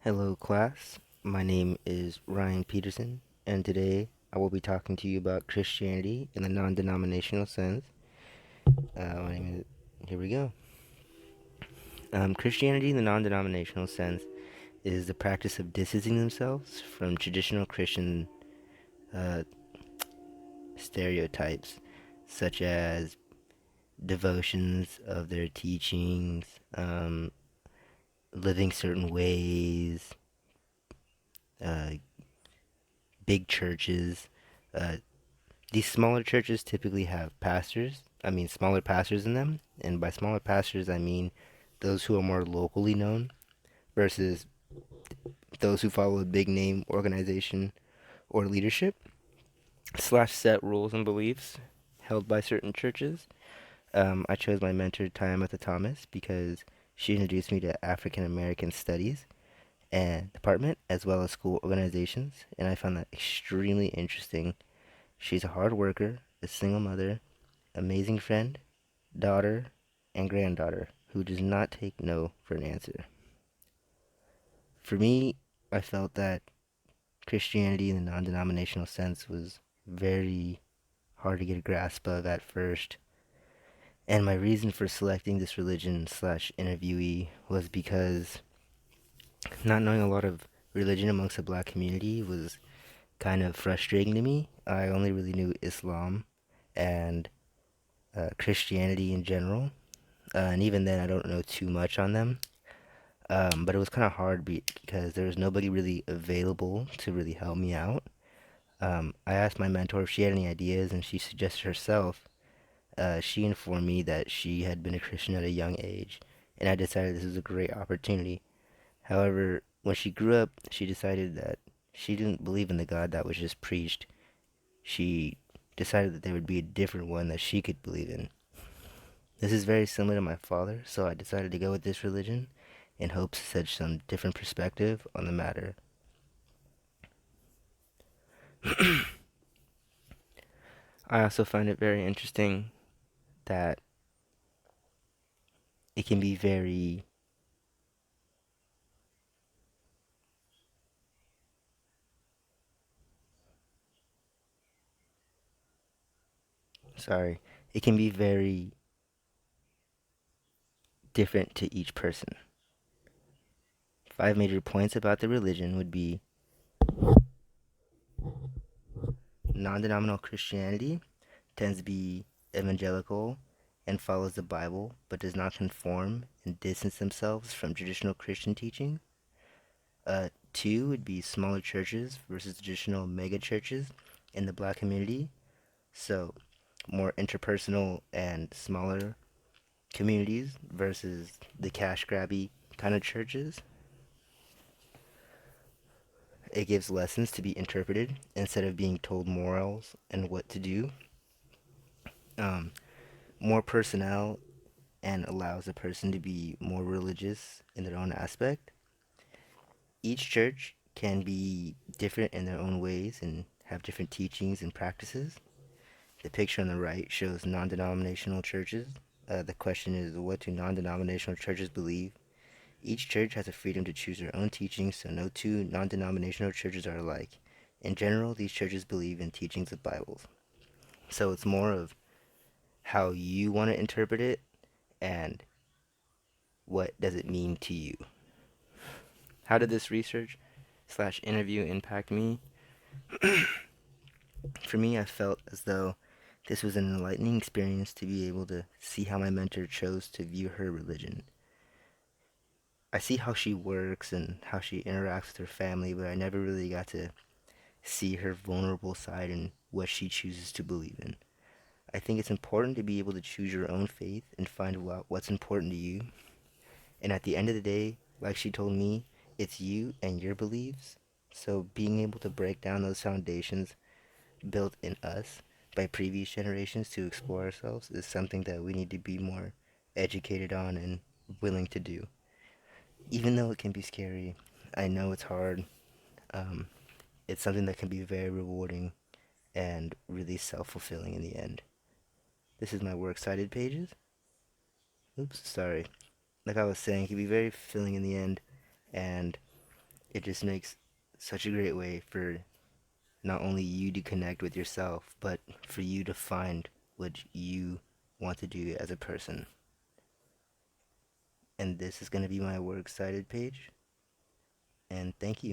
Hello, class. My name is Ryan Peterson, and today I will be talking to you about Christianity in the non denominational sense. My name is, here we go. Christianity in the non denominational sense is the practice of distancing themselves from traditional Christian uh, stereotypes, such as devotions of their teachings, living certain ways, uh, big churches, uh, these smaller churches typically have pastors, smaller pastors in them. And by smaller pastors, I mean those who are more locally known versus those who follow a big name organization or leadership, slash set rules and beliefs held by certain churches. I chose my mentor, Tiamatha Thomas, because she introduced me to African American studies and department as well as school organizations, and I found that extremely interesting. She's a hard worker, a single mother, amazing friend, daughter, and granddaughter who does not take no for an answer. For me, I felt that Christianity in the non denominational sense was very hard to get a grasp of at first. And my reason for selecting this religion slash interviewee was because not knowing a lot of religion amongst the black community was kind of frustrating to me. I only really knew Islam and Christianity in general. And even then, I don't know too much on them. But it was kind of hard because there was nobody really available to really help me out. I asked my mentor if she had any ideas, and she suggested herself. She informed me that she had been a Christian at a young age, and I decided this was a great opportunity. However, when she grew up, she decided that she didn't believe in the God that was just preached. She decided that there would be a different one that she could believe in. This is very similar to my father, so I decided to go with this religion in hopes to set some different perspective on the matter. I also find it very interesting that it can be very, sorry, it can be very different to each person. Five major points about the religion would be non denominational Christianity tends to be evangelical and follows the Bible, but does not conform and distance themselves from traditional Christian teaching. Two would be smaller churches versus traditional mega churches in the black community. So, more interpersonal and smaller communities versus the cash grabby kind of churches. It gives lessons to be interpreted instead of being told morals and what to do. Um, More personnel and allows a person to be more religious in their own aspect. Each church can be different in their own ways and have different teachings and practices. The picture on the right shows non denominational churches. The question is, what do non denominational churches believe? Each church has a freedom to choose their own teachings, so no two non denominational churches are alike. In general, these churches believe in teachings of Bibles. So it's more of how you want to interpret it and what does it mean to you. How did this research slash interview impact me? For me, I felt as though this was an enlightening experience to be able to see how my mentor chose to view her religion. I see how she works and how she interacts with her family, but I never really got to see her vulnerable side and what she chooses to believe in. I think it's important to be able to choose your own faith and find out what's important to you. And at the end of the day, like she told me, it's you and your beliefs. So being able to break down those foundations built in us by previous generations to explore ourselves is something that we need to be more educated on and willing to do. Even though it can be scary, I know it's hard. Um, it's something that can be very rewarding and really self fulfilling in the end. This is my works cited pages. Oops, sorry. Like I was saying, it can be very fulfilling in the end, and It just makes such a great way for not only you to connect with yourself, but for you to find what you want to do as a person. And this is going to be my works cited page. And thank you.